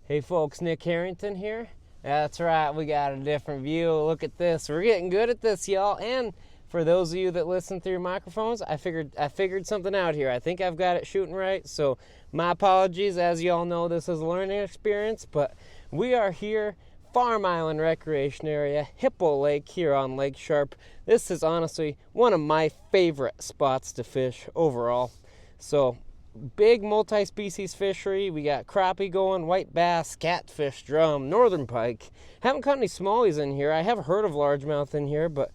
Hey folks, Nick Harrington here. That's right, we got a different view. Look at this. We're getting good at this, y'all. And for those of you that listen through your microphones, I figured something out here. I think I've got it shooting right. So my apologies. As y'all know, this is a learning experience, but we are here, Farm Island Recreation Area, Hipple Lake here on Lake Sharpe. This is honestly one of my favorite spots to fish overall. So big multi-species fishery. We got crappie going, white bass, catfish, drum, northern pike. Haven't caught any smallies in here. I have heard of largemouth in here, but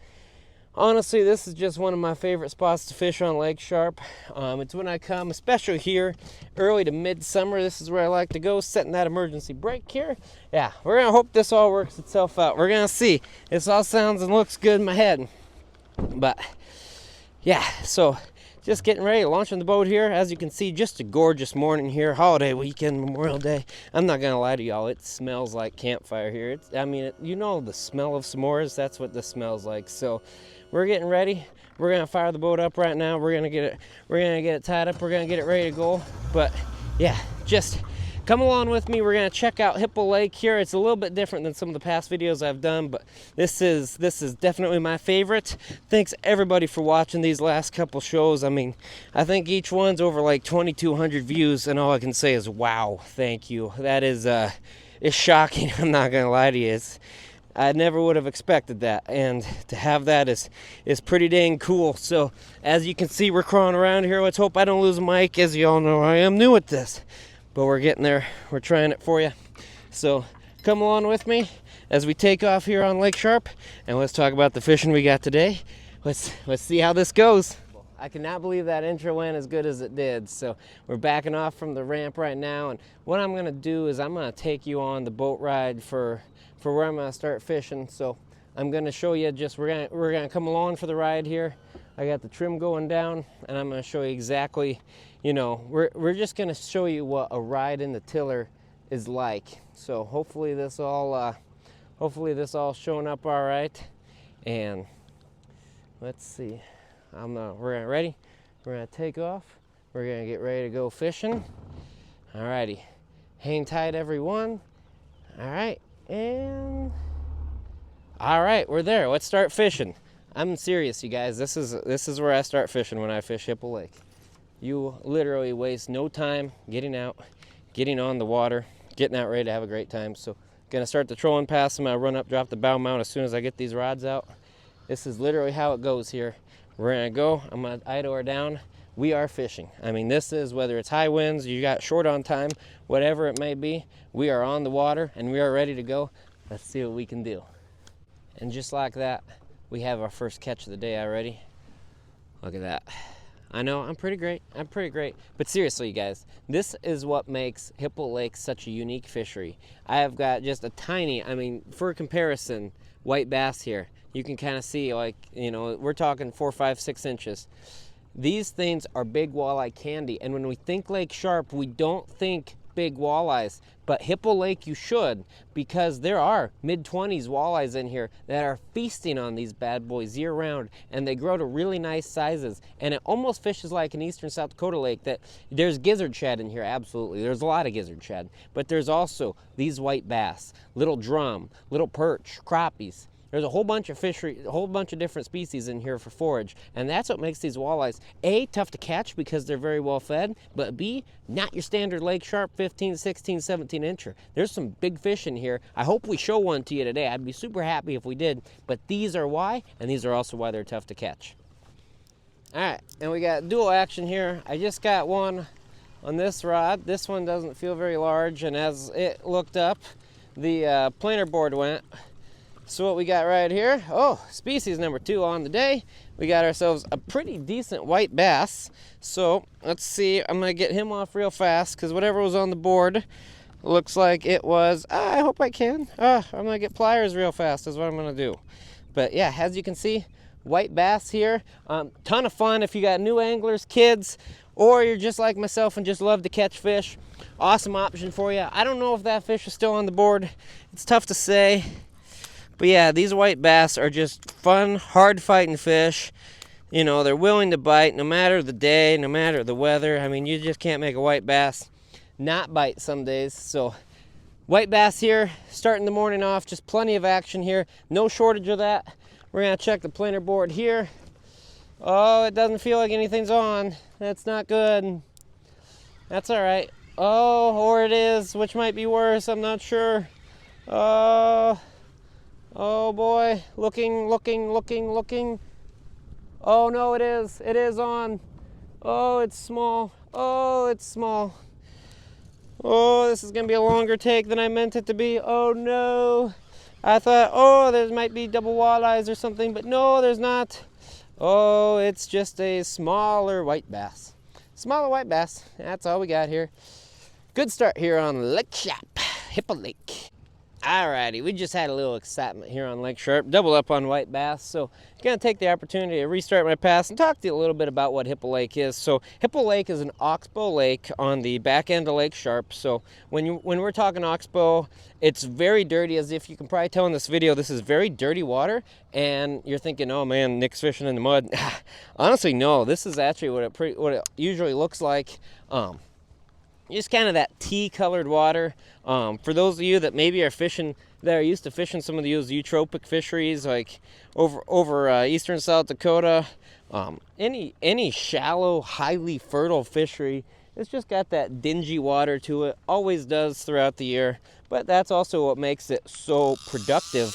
honestly, this is just one of my favorite spots to fish on Lake Sharpe. It's when I come, especially here, early to midsummer. This is where I like to go, setting that emergency brake here. Yeah, we're gonna hope this all works itself out. We're gonna see. This all sounds and looks good in my head. But yeah, so just getting ready to launch on the boat here. As you can see, just a gorgeous morning here. Holiday weekend, Memorial Day. I'm not gonna lie to y'all, it smells like campfire here. You know the smell of s'mores? That's what this smells like. So we're getting ready. We're gonna fire the boat up right now. We're gonna get it tied up. We're gonna get it ready to go. But yeah, just come along with me. We're gonna check out Hipple Lake here. It's a little bit different than some of the past videos I've done, but this is definitely my favorite. Thanks everybody for watching these last couple shows. I mean, I think each one's over like 2,200 views, and all I can say is wow, thank you. That is it's shocking. I'm not gonna lie to you. I never would have expected that, and to have that is pretty dang cool. So as you can see, we're crawling around here. Let's hope I don't lose a mic. As you all know, I am new at this, but we're getting there. We're trying it for you. So come along with me as we take off here on Lake Sharpe, and let's talk about the fishing we got today. Let's see how this goes. I cannot believe that intro went as good as it did. So we're backing off from the ramp right now, and what I'm gonna do is I'm gonna take you on the boat ride for where I'm gonna start fishing. So I'm gonna show you we're gonna come along for the ride here. I got the trim going down, and I'm gonna show you exactly, we're just gonna show you what a ride in the tiller is like. So hopefully this all showing up all right. And let's see. We're ready. We're gonna take off. We're gonna get ready to go fishing. Alrighty, hang tight, everyone. All right, and all right, we're there. Let's start fishing. I'm serious, you guys. This is where I start fishing when I fish Hipple Lake. You literally waste no time getting out, getting on the water, getting out ready to have a great time. So gonna start the trolling pass. I'm gonna run up, drop the bow mount as soon as I get these rods out. This is literally how it goes here. We're gonna go. I'm gonna idle her down. We are fishing. I mean, this is whether it's high winds, you got short on time, whatever it may be, we are on the water and we are ready to go. Let's see what we can do. And just like that, we have our first catch of the day already. Look at that. I know, I'm pretty great. But seriously, you guys, this is what makes Hipple Lake such a unique fishery. I have got just a tiny, for comparison, white bass here. You can kind of see, we're talking 4, 5, 6 inches. These things are big walleye candy, and when we think Lake Sharpe, we don't think big walleyes, but Hipple Lake you should, because there are mid-20s walleyes in here that are feasting on these bad boys year-round, and they grow to really nice sizes, and it almost fishes like an eastern South Dakota lake. That there's gizzard shad in here, absolutely. There's a lot of gizzard shad, but there's also these white bass, little drum, little perch, crappies. There's a whole bunch of fishery, a whole bunch of different species in here for forage, and that's what makes these walleyes, A, tough to catch because they're very well fed, but B, not your standard Lake Sharpe 15, 16, 17 incher. There's some big fish in here. I hope we show one to you today. I'd be super happy if we did, but these are why, and these are also why they're tough to catch. All right, and we got dual action here. I just got one on this rod. This one doesn't feel very large, and as it looked up, the planer board went. So what we got right here, species number 2 on the day. We got ourselves a pretty decent white bass. So let's see, I'm gonna get him off real fast because whatever was on the board looks like it was, I hope I can. I'm gonna get pliers real fast is what I'm gonna do. But yeah, as you can see, white bass here. Ton of fun if you got new anglers, kids, or you're just like myself and just love to catch fish. Awesome option for you. I don't know if that fish is still on the board. It's tough to say. But yeah, these white bass are just fun, hard-fighting fish. They're willing to bite no matter the day, no matter the weather. You just can't make a white bass not bite some days. So White bass here, starting the morning off, just plenty of action here. No shortage of that. We're gonna check the planer board here. Oh, it doesn't feel like anything's on. That's not good. That's all right. Oh, or it is, which might be worse, I'm not sure. Oh boy, looking. Oh no, it is on. Oh, it's small. Oh, it's small. Oh, this is gonna be a longer take than I meant it to be. Oh no. I thought, oh, there might be double walleyes or something, but no, there's not. Oh, it's just a smaller white bass. Smaller white bass, that's all we got here. Good start here on Lake Sharpe, Hipple Lake. Alrighty, we just had a little excitement here on Lake Sharpe, double up on white bass, so I'm going to take the opportunity to restart my pass and talk to you a little bit about what Hipple Lake is. So Hipple Lake is an oxbow lake on the back end of Lake Sharpe. So when we're talking oxbow, it's very dirty. As if you can probably tell in this video, this is very dirty water, and you're thinking, oh man, Nick's fishing in the mud. Honestly, no, this is actually what it usually looks like. Just kind of that tea-colored water. For those of you that maybe are fishing, that are used to fishing some of those eutrophic fisheries, like over eastern South Dakota, any shallow, highly fertile fishery, it's just got that dingy water to it. Always does throughout the year, but that's also what makes it so productive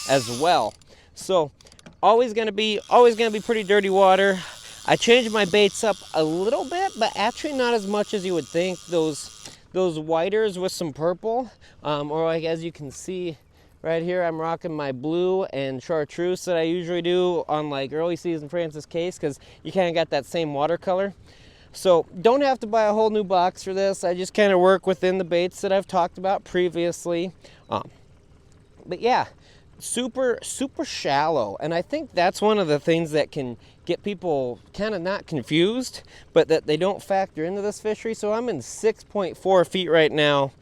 as well. So always gonna be pretty dirty water. I changed my baits up a little bit, but actually not as much as you would think. Those whiters with some purple, or like as you can see right here, I'm rocking my blue and chartreuse that I usually do on like early season Francis case, because you kind of got that same watercolor. So don't have to buy a whole new box for this. I just kind of work within the baits that I've talked about previously. But yeah, super shallow, and I think that's one of the things that can get people kind of not confused, but that they don't factor into this fishery. So I'm in 6.4 feet right now,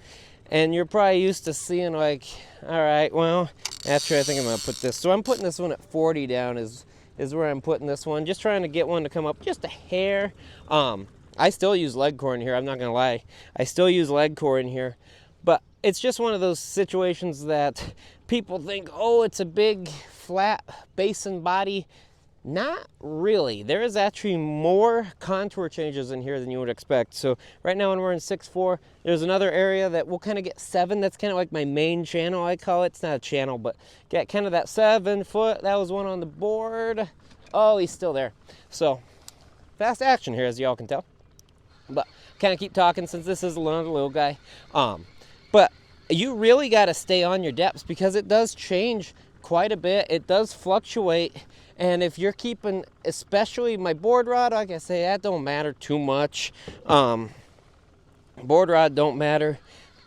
and you're probably used to seeing like, all right, well, actually I think I'm gonna put this, so I'm putting this one at 40 down is where I'm putting this one, just trying to get one to come up just a hair. I still use leg core in here, I'm not gonna lie, I still use leg core in here, but it's just one of those situations that people think, oh, it's a big flat basin body. Not really. There is actually more contour changes in here than you would expect. So right now when we're in 6.4, there's another area that we'll kind of get 7. That's kind of like my main channel, I call it. It's not a channel, but get kind of that 7 foot. That was one on the board. Oh, he's still there. So fast action here, as y'all can tell. But kind of keep talking since this is another little guy. But you really got to stay on your depths, because it does change quite a bit. It does fluctuate. And if you're keeping, especially my board rod, like I say, that don't matter too much. Board rod don't matter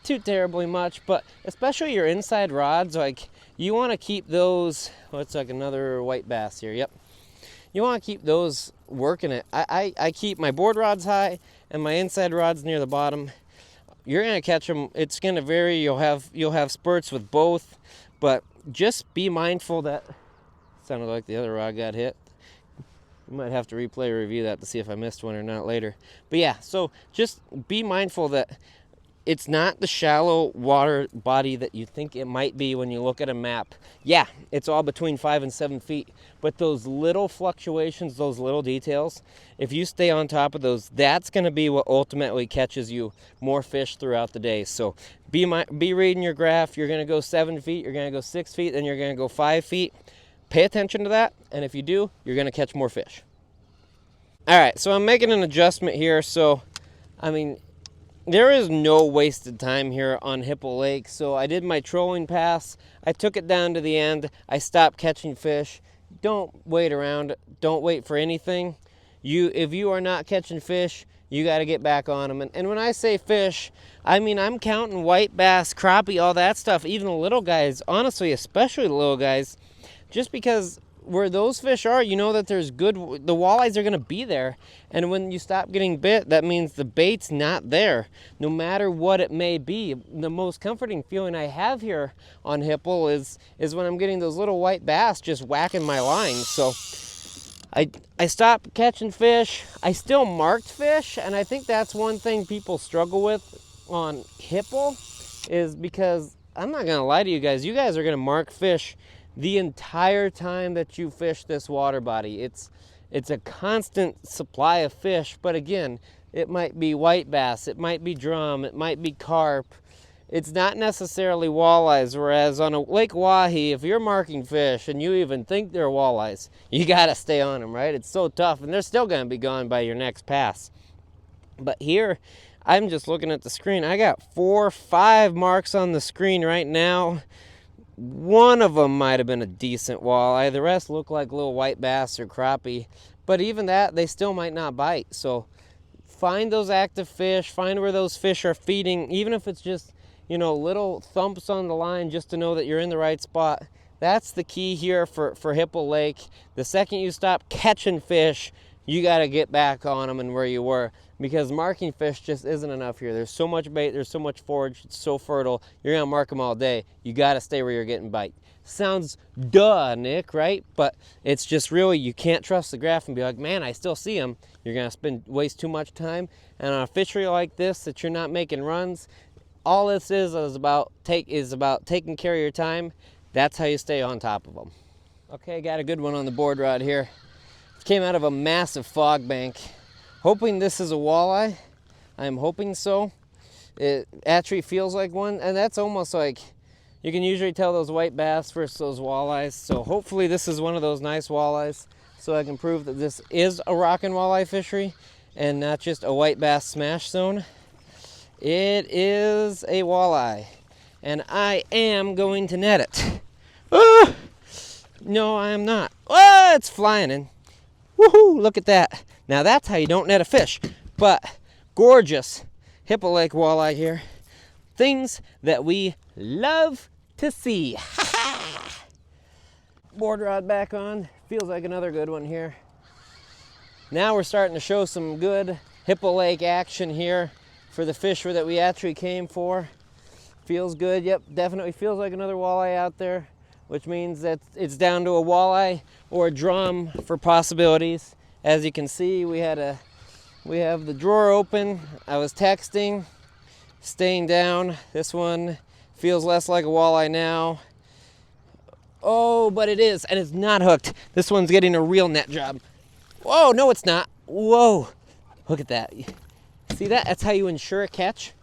too terribly much, but especially your inside rods, like you want to keep those, it's like another white bass here, yep. You want to keep those working it. I keep my board rods high and my inside rods near the bottom. You're going to catch them. It's going to vary. You'll have spurts with both, but just be mindful that, sounded like the other rod got hit. You might have to replay or review that to see if I missed one or not later. But yeah, so just be mindful that it's not the shallow water body that you think it might be when you look at a map. Yeah, it's all between 5 and 7 feet, but those little fluctuations, those little details, if you stay on top of those, that's going to be what ultimately catches you more fish throughout the day. So be reading your graph. You're going to go 7 feet, you're going to go 6 feet, then you're going to go 5 feet. Pay attention to that, and if you do, you're going to catch more fish. All right, so I'm making an adjustment here. So, I mean, there is no wasted time here on Hipple Lake. So I did my trolling pass. I took it down to the end. I stopped catching fish. Don't wait around. Don't wait for anything. If you are not catching fish, you got to get back on them. And when I say fish, I mean I'm counting white bass, crappie, all that stuff, even the little guys. Honestly, especially the little guys. Just because where those fish are, you know that there's the walleyes are going to be there. And when you stop getting bit, that means the bait's not there, no matter what it may be. The most comforting feeling I have here on Hipple is when I'm getting those little white bass just whacking my line. So I stopped catching fish. I still marked fish, and I think that's one thing people struggle with on Hipple is because I'm not gonna lie to you guys are gonna mark fish the entire time that you fish this water body. It's a constant supply of fish, but again, it might be white bass, it might be drum, it might be carp. It's not necessarily walleyes, whereas on a Lake Wahi, if you're marking fish and you even think they're walleyes, you gotta stay on them, right? It's so tough, and they're still gonna be gone by your next pass. But here, I'm just looking at the screen. I got 4 or 5 marks on the screen right now. One of them might have been a decent walleye. The rest look like little white bass or crappie. But even that, they still might not bite. So find those active fish. Find where those fish are feeding. Even if it's just, you know, little thumps on the line just to know that you're in the right spot. That's the key here for Hipple Lake. The second you stop catching fish, you got to get back on them and where you were, because marking fish just isn't enough here. There's so much bait, there's so much forage, it's so fertile. You're gonna mark them all day. You got to stay where you're getting bite. Sounds duh, Nick, right? But it's just really, you can't trust the graph and be like, man, I still see them. You're gonna waste too much time. And on a fishery like this that you're not making runs, all this is about taking care of your time. That's how you stay on top of them. Okay, got a good one on the board rod here. Came out of a massive fog bank. Hoping this is a walleye. I'm hoping so. It actually feels like one, and that's almost like, you can usually tell those white bass versus those walleyes. So hopefully this is one of those nice walleyes, so I can prove that this is a rockin' walleye fishery and not just a white bass smash zone. It is a walleye, and I am going to net it. Ah! No, I am not. Ah, it's flying in. Woohoo, look at that. Now that's how you don't net a fish. But gorgeous Hipple Lake walleye here. Things that we love to see. Board rod back on. Feels like another good one here. Now we're starting to show some good Hipple Lake action here for the fish that we actually came for. Feels good. Yep, definitely feels like another walleye out there, which means that it's down to a walleye or a drum for possibilities. As you can see, we have the drawer open. I was texting, staying down. This one feels less like a walleye now. Oh, but it is, and it's not hooked. This one's getting a real net job. Whoa, no it's not. Whoa, look at that. See that? That's how you ensure a catch.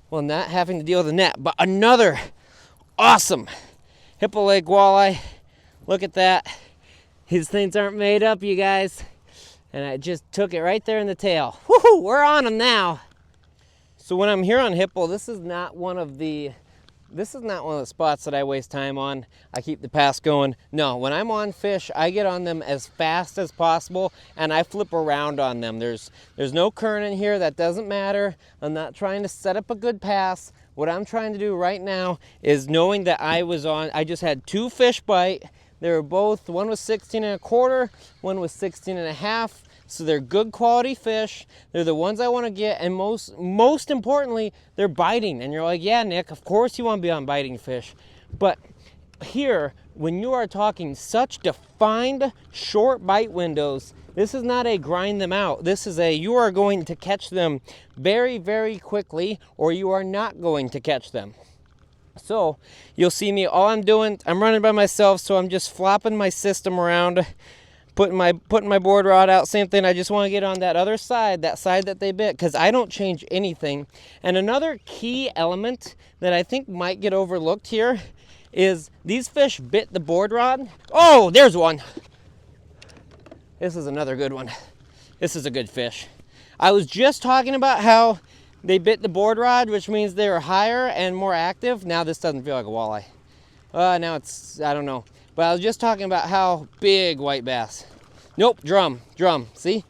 Well, not having to deal with the net, but another awesome Hipple Lake walleye. Look at that. These things aren't made up, you guys. And I just took it right there in the tail. Woohoo, we're on them now. So when I'm here on Hipple, this is not one of the spots that I waste time on. I keep the pass going. No, when I'm on fish, I get on them as fast as possible and I flip around on them. There's no current in here. That doesn't matter. I'm not trying to set up a good pass. What I'm trying to do right now is knowing that I just had 2 fish bite. They were both, one was 16.25, one was 16.5. So they're good quality fish. They're the ones I want to get, and most importantly, they're biting. And you're like, yeah, Nick, of course you want to be on biting fish. But here, when you are talking such defined short bite windows, this is not a grind them out. This is you are going to catch them very, very quickly, or you are not going to catch them. So you'll see me, all I'm doing, I'm running by myself, so I'm just flopping my system around, putting my board rod out. Same thing, I just want to get on that other side, that side that they bit, because I don't change anything. And another key element that I think might get overlooked here is these fish bit the board rod. Oh, there's one. This is another good one. This is a good fish. I was just talking about how they bit the board rod, which means they're higher and more active. Now this doesn't feel like a walleye. Now it's, I don't know. But I was just talking about how big white bass. Nope, drum. See?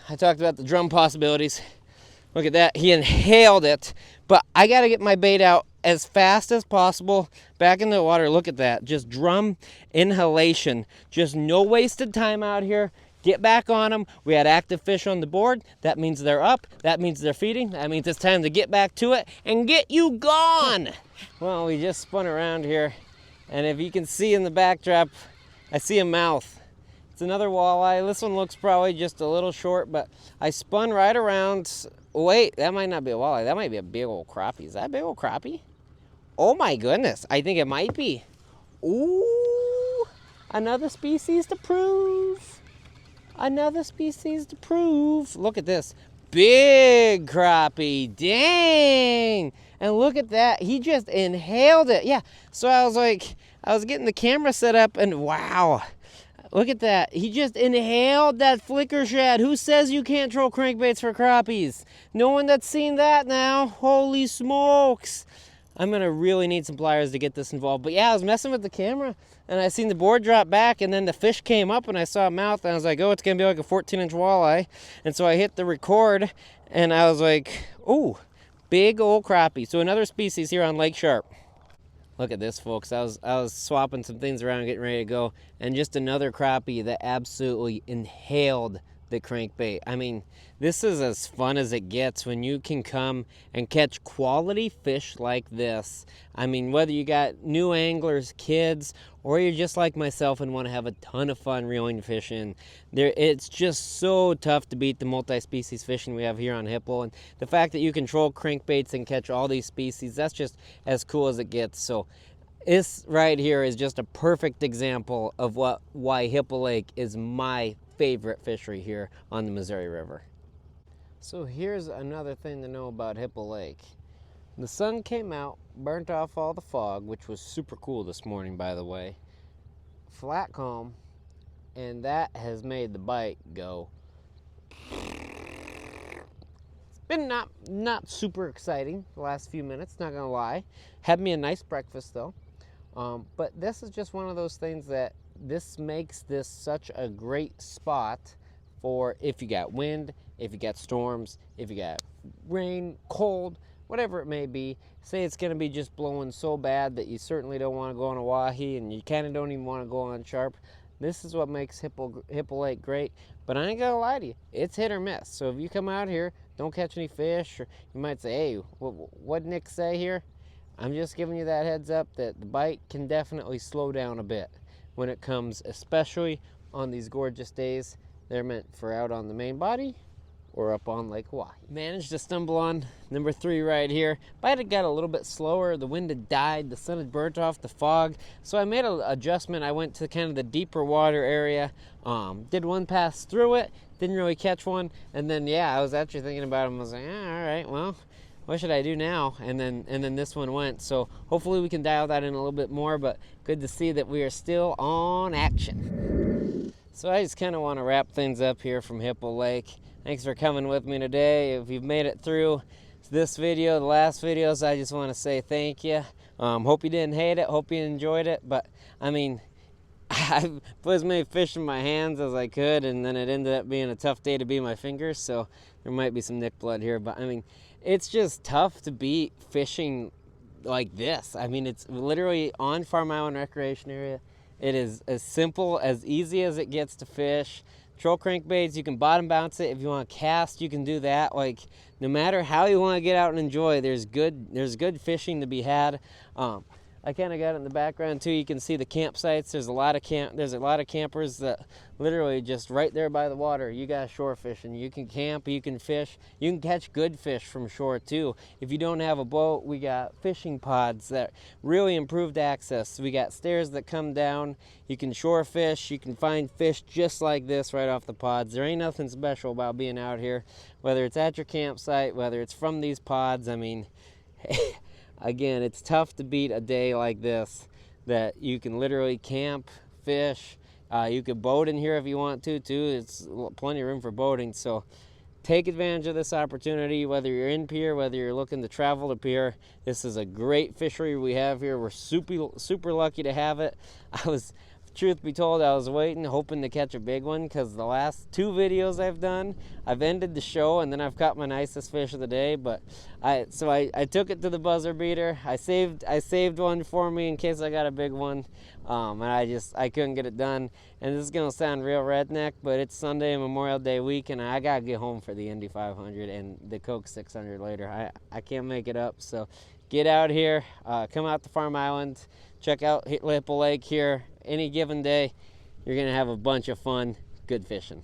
I talked about the drum possibilities. Look at that, he inhaled it. But I gotta get my bait out as fast as possible back in the water. Look at that, just drum inhalation. Just no wasted time out here. Get back on them. We had active fish on the board. That means they're up. That means they're feeding. That means it's time to get back to it and get you gone. Well, we just spun around here. And if you can see in the backdrop, I see a mouth. It's another walleye. This one looks probably just a little short, but I spun right around. Wait, that might not be a walleye. That might be a big old crappie. Is that a big old crappie? Oh my goodness, I think it might be. Ooh, another species to prove. Another species to prove. Look at this. Big crappie, dang. And look at that, he just inhaled it. Yeah, so I was getting the camera set up and wow. Look at that, he just inhaled that flicker shad. Who says you can't troll crankbaits for crappies? No one that's seen that now, holy smokes. I'm gonna really need some pliers to get this involved. But yeah, I was messing with the camera and I seen the board drop back and then the fish came up and I saw a mouth and I was like, oh, it's gonna be like a 14-inch walleye. And so I hit the record and I was like, ooh, big old crappie. So another species here on Lake Sharpe. Look at this, folks. I was swapping some things around, getting ready to go, and just another crappie that absolutely inhaled the crankbait. I mean, this is as fun as it gets when you can come and catch quality fish like this. I mean, whether you got new anglers, kids, or you're just like myself and want to have a ton of fun reeling fish in, it's just so tough to beat the multi-species fishing we have here on Hipple. And the fact that you control crankbaits and catch all these species, that's just as cool as it gets. So this right here is just a perfect example of why Hipple Lake is my favorite fishery here on the Missouri River. So here's another thing to know about Hipple Lake. The sun came out, burnt off all the fog, which was super cool this morning, by the way. Flat calm, and that has made the bite go. It's been not super exciting the last few minutes, not gonna lie. Had me a nice breakfast though. But this is just one of those things that this makes this such a great spot for if you got wind, if you got storms, if you got rain, cold, whatever it may be. Say it's gonna be just blowing so bad that you certainly don't want to go on Oahe and you kind of don't even want to go on Sharpe. This is what makes Hipple Lake great. But I ain't gonna lie to you, it's hit or miss. So if you come out here, don't catch any fish, or you might say, hey, what'd Nick say here? I'm just giving you that heads up that the bite can definitely slow down a bit when it comes, especially on these gorgeous days. They're meant for out on the main body or up on Lake Hawaii. Managed to stumble on number 3 right here. Bite had got a little bit slower, the wind had died, the sun had burnt off the fog, so I made an adjustment. I went to kind of the deeper water area, did one pass through it, didn't really catch one, and then yeah, I was actually thinking about it. I was like, all right, well, what should I do now? And then this one went. So hopefully we can dial that in a little bit more, but good to see that we are still on action. So I just kind of want to wrap things up here from Hipple Lake. Thanks for coming with me today. If you've made it through this video, the last videos, I just want to say thank you. Hope you didn't hate it, hope you enjoyed it, but I mean, I put as many fish in my hands as I could, and then it ended up being a tough day to beat my fingers, so there might be some nick blood here, but I mean, it's just tough to beat fishing like this. I mean, it's literally on Farm Island Recreation Area. It is as simple, as easy as it gets to fish. Troll crankbaits, you can bottom bounce it. If you want to cast, you can do that. Like, no matter how you want to get out and enjoy, there's good fishing to be had. I kind of got it in the background too. You can see the campsites. There's a lot of campers that literally just right there by the water. You got shore fishing. You can camp, you can fish, you can catch good fish from shore too. If you don't have a boat, we got fishing pods that really improved access. We got stairs that come down. You can shore fish. You can find fish just like this right off the pods. There ain't nothing special about being out here, whether it's at your campsite, whether it's from these pods. I mean, again, it's tough to beat a day like this that you can literally camp, fish. You could boat in here if you want to too. It's plenty of room for boating. So take advantage of this opportunity, whether you're in Pierre, whether you're looking to travel to Pierre. This is a great fishery we have here. We're super lucky to have it. Truth be told, I was waiting, hoping to catch a big one, because the last 2 videos I've done, I've ended the show and then I've caught my nicest fish of the day. But I took it to the buzzer beater. I saved one for me in case I got a big one, and I couldn't get it done. And this is gonna sound real redneck, but it's Sunday, Memorial Day week, and I gotta get home for the Indy 500 and the Coke 600 later. I can't make it up. So get out here, come out to Farm Island, check out Hipple Lake here any given day. you're gonna have a bunch of fun, good fishing.